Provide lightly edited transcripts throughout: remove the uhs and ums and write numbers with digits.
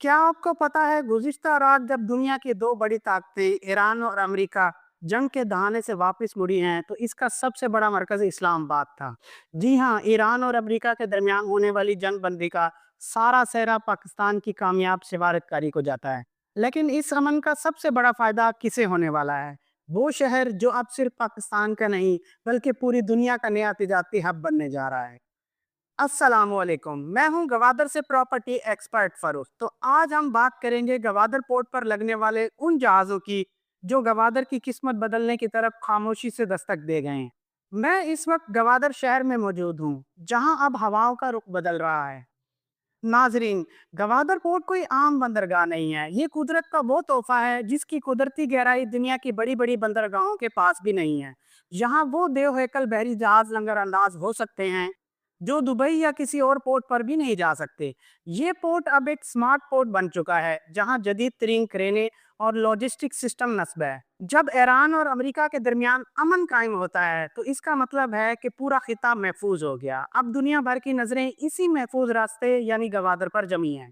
کیا آپ کو پتا ہے گزشتہ رات جب دنیا کی دو بڑی طاقتیں ایران اور امریکہ جنگ کے دہانے سے واپس مڑی ہیں تو اس کا سب سے بڑا مرکز اسلام آباد تھا۔ جی ہاں، ایران اور امریکہ کے درمیان ہونے والی جنگ بندی کا سارا سہرا پاکستان کی کامیاب سفارت کاری کو جاتا ہے۔ لیکن اس امن کا سب سے بڑا فائدہ کسے ہونے والا ہے؟ وہ شہر جو اب صرف پاکستان کا نہیں بلکہ پوری دنیا کا نیا تجارتی ہب بننے جا رہا ہے۔ السلام علیکم، میں ہوں گوادر سے پراپرٹی ایکسپرٹ فروخ۔ تو آج ہم بات کریں گے گوادر پورٹ پر لگنے والے ان جہازوں کی جو گوادر کی قسمت بدلنے کی طرف خاموشی سے دستک دے گئے ہیں۔ میں اس وقت گوادر شہر میں موجود ہوں جہاں اب ہواؤں کا رخ بدل رہا ہے۔ ناظرین، گوادر پورٹ کوئی عام بندرگاہ نہیں ہے، یہ قدرت کا وہ تحفہ ہے جس کی قدرتی گہرائی دنیا کی بڑی بڑی بندرگاہوں کے پاس بھی نہیں ہے۔ یہاں وہ دیو ہیکل بحری جہاز لنگر انداز ہو سکتے ہیں جو دبئی یا کسی اور پورٹ پر بھی نہیں جا سکتے۔ یہ پورٹ اب ایک سمارٹ پورٹ بن چکا ہے جہاں جدید ترین کرینیں اور لاجسٹک سسٹم نصب ہے۔ جب ایران اور امریکہ کے درمیان امن قائم ہوتا ہے تو اس کا مطلب ہے کہ پورا خطہ محفوظ ہو گیا۔ اب دنیا بھر کی نظریں اسی محفوظ راستے یعنی گوادر پر جمی ہیں۔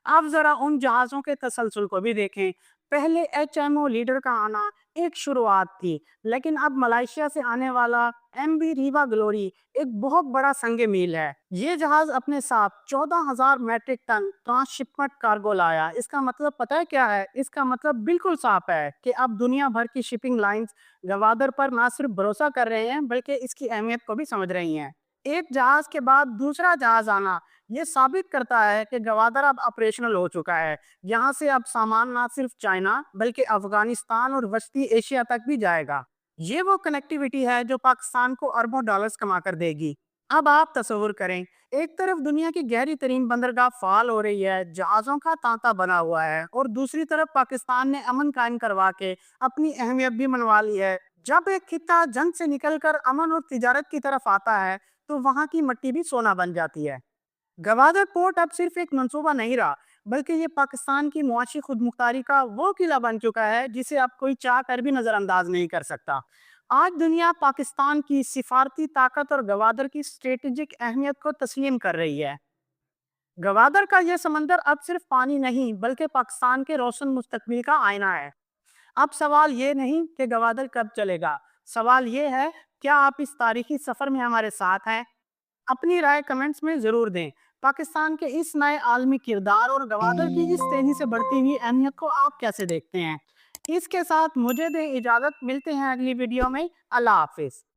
اب ذرا ان جہازوں کے تسلسل کو بھی دیکھیں۔ پہلے ایچ ایم او لیڈر کا آنا ایک شروعات تھی، لیکن اب ملائیشیا سے آنے والا ایم بی ریوا گلوری ایک بہت بڑا سنگ میل ہے۔ یہ جہاز اپنے ساتھ 14,000 metric ton transshipment cargo لایا۔ اس کا مطلب پتہ ہے کیا ہے؟ اس کا مطلب بالکل صاف ہے کہ اب دنیا بھر کی شپنگ لائنز گوادر پر نہ صرف بھروسہ کر رہے ہیں بلکہ اس کی اہمیت کو بھی سمجھ رہی ہیں۔ ایک جہاز کے بعد دوسرا جہاز آنا یہ ثابت کرتا ہے کہ گوادر اب آپریشنل ہو چکا ہے۔ یہاں سے اب سامان نہ صرف چائنا بلکہ افغانستان اور وسطی ایشیا تک بھی جائے گا۔ یہ وہ کنیکٹیویٹی ہے جو پاکستان کو اربوں ڈالرز کما کر دے گی۔ اب آپ تصور کریں، ایک طرف دنیا کی گہری ترین بندرگاہ فعال ہو رہی ہے، جہازوں کا تانتا بنا ہوا ہے، اور دوسری طرف پاکستان نے امن قائم کروا کے اپنی اہمیت بھی منوا لی ہے۔ جب ایک خطہ جنگ سے نکل کر امن اور تجارت کی طرف آتا ہے تو وہاں کی مٹی بھی سونا بن جاتی ہے۔ گوادر پورٹ اب صرف ایک منصوبہ نہیں رہا بلکہ یہ پاکستان کی معاشی خود مختاری کا وہ قلعہ بن چکا ہے جسے اب کوئی چاہ کر بھی نظر انداز نہیں کر سکتا۔ آج دنیا پاکستان کی سفارتی طاقت اور گوادر کی اسٹریٹجک اہمیت کو تسلیم کر رہی ہے۔ گوادر کا یہ سمندر اب صرف پانی نہیں بلکہ پاکستان کے روشن مستقبل کا آئینہ ہے۔ اب سوال یہ نہیں کہ گوادر کب چلے گا، سوال یہ ہے کیا آپ اس تاریخی سفر میں ہمارے ساتھ ہیں؟ اپنی رائے کمنٹس میں ضرور دیں۔ پاکستان کے اس نئے عالمی کردار اور گوادر کی اس تیزی سے بڑھتی ہوئی اہمیت کو آپ کیسے دیکھتے ہیں؟ اس کے ساتھ مجھے دیں اجازت، ملتے ہیں اگلی ویڈیو میں۔ اللہ حافظ۔